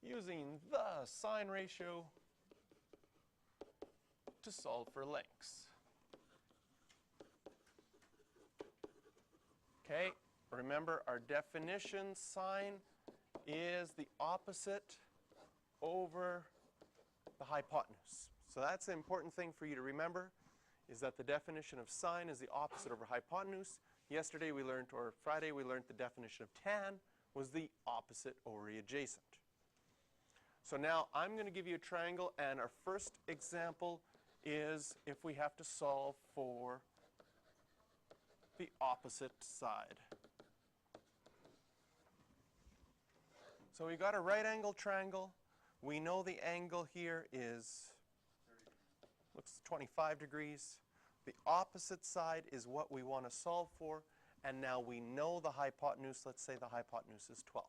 using the sine ratio to solve for lengths. Okay, remember our definition, sine is the opposite over the hypotenuse. So that's the important thing for you to remember, is that the definition of sine is the opposite over hypotenuse. Yesterday we learned, or Friday we learned, the definition of tan was the opposite over the adjacent. So now I'm going to give you a triangle, and our first example is if we have to solve for the opposite side. So we got a right angle triangle. We know the angle here is, looks 25 degrees. The opposite side is what we want to solve for, and now we know the hypotenuse. Let's say the hypotenuse is 12.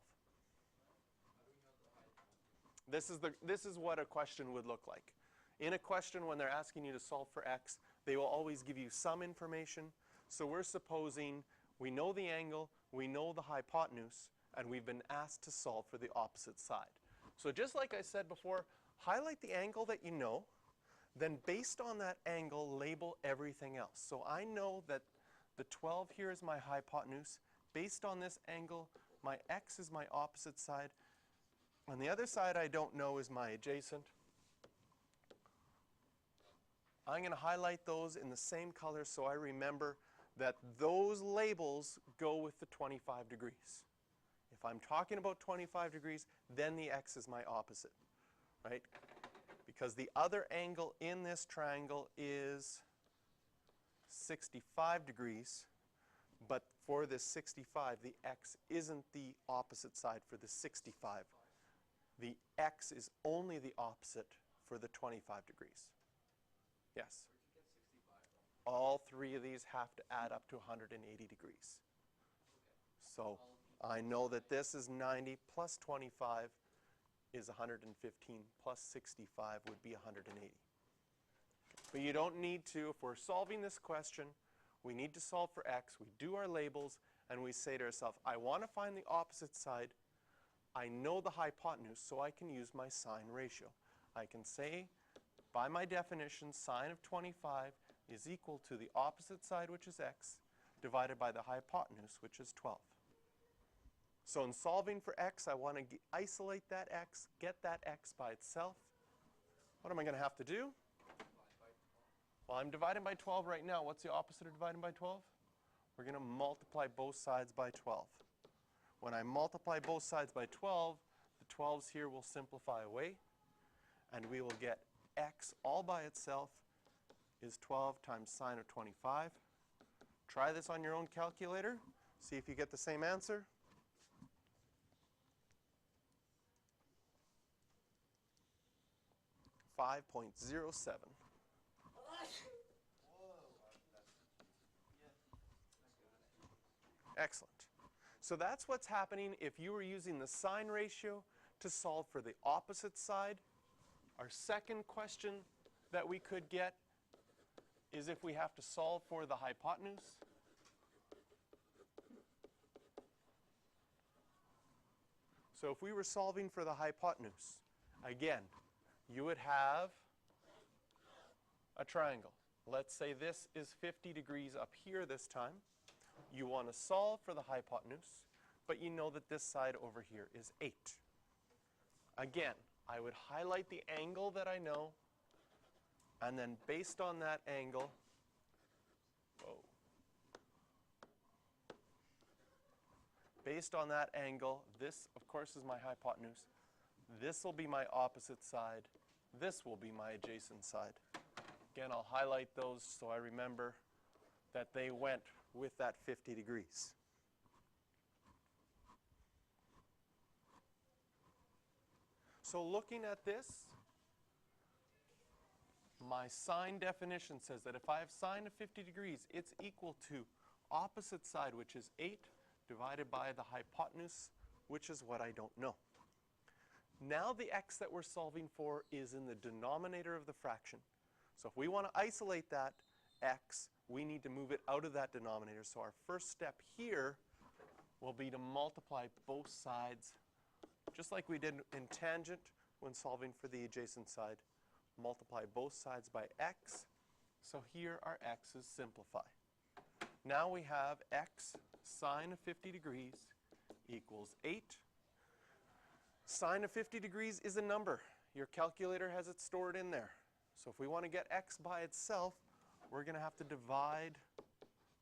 This is what a question would look like. In a question, when they're asking you to solve for x, they will always give you some information. So we're supposing we know the angle, we know the hypotenuse, and we've been asked to solve for the opposite side. So just like I said before, highlight the angle that you know, then based on that angle, label everything else. So I know that the 12 here is my hypotenuse. Based on this angle, my x is my opposite side. On the other side I don't know is my adjacent. I'm going to highlight those in the same color so I remember that those labels go with the 25 degrees. If I'm talking about 25 degrees, then the x is my opposite, right? Because the other angle in this triangle is 65 degrees, but for this 65, the x isn't the opposite side for the 65. The x is only the opposite for the 25 degrees. Yes? All three of these have to add up to 180 degrees. So I know that this is 90 plus 25 is 115 plus 65 would be 180. But you don't need to. If we're solving this question, we need to solve for x. We do our labels, and we say to ourselves, I want to find the opposite side. I know the hypotenuse, so I can use my sine ratio. I can say, by my definition, sine of 25 is equal to the opposite side, which is x, divided by the hypotenuse, which is 12. So in solving for x, I want to isolate that x, get that x by itself. What am I going to have to do? Well, I'm dividing by 12 right now. What's the opposite of dividing by 12? We're going to multiply both sides by 12. When I multiply both sides by 12, the 12s here will simplify away, and we will get x all by itself is 12 times sine of 25. Try this on your own calculator. See if you get the same answer. .07. Excellent. So that's what's happening if you were using the sine ratio to solve for the opposite side. Our second question that we could get is if we have to solve for the hypotenuse. So if we were solving for the hypotenuse, again, you would have a triangle. Let's say this is 50 degrees up here this time. You want to solve for the hypotenuse, but you know that this side over here is 8. Again, I would highlight the angle that I know, and then based on that angle, based on that angle, this, of course, is my hypotenuse. This will be my opposite side. This will be my adjacent side. Again, I'll highlight those so I remember that they went with that 50 degrees. So looking at this, my sine definition says that if I have sine of 50 degrees, it's equal to opposite side, which is 8, divided by the hypotenuse, which is what I don't know. Now the x that we're solving for is in the denominator of the fraction. So if we want to isolate that x, we need to move it out of that denominator. So our first step here will be to multiply both sides just like we did in tangent when solving for the adjacent side, multiply both sides by x. So here our x's simplify. Now we have x sine of 50 degrees equals 8. Sine of 50 degrees is a number. Your calculator has it stored in there. So if we want to get x by itself, we're going to have to divide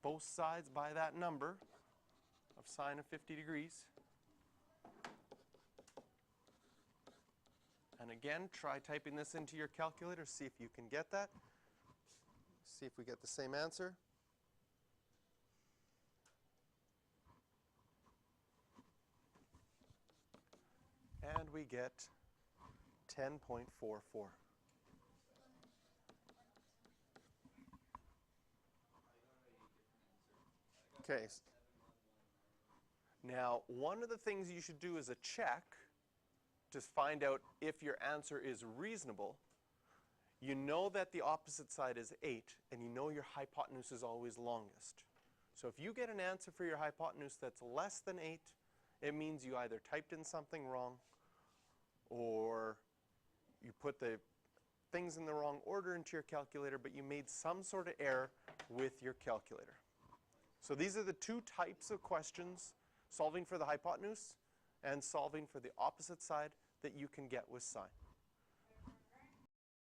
both sides by that number of sine of 50 degrees. And again, try typing this into your calculator, see if you can get that. See if we get the same answer. And we get 10.44. Okay. Now, one of the things you should do as a check to find out if your answer is reasonable, you know that the opposite side is 8, and you know your hypotenuse is always longest. So if you get an answer for your hypotenuse that's less than 8, it means you either typed in something wrong or you put the things in the wrong order into your calculator, but you made some sort of error with your calculator. So these are the two types of questions, solving for the hypotenuse and solving for the opposite side, that you can get with sine.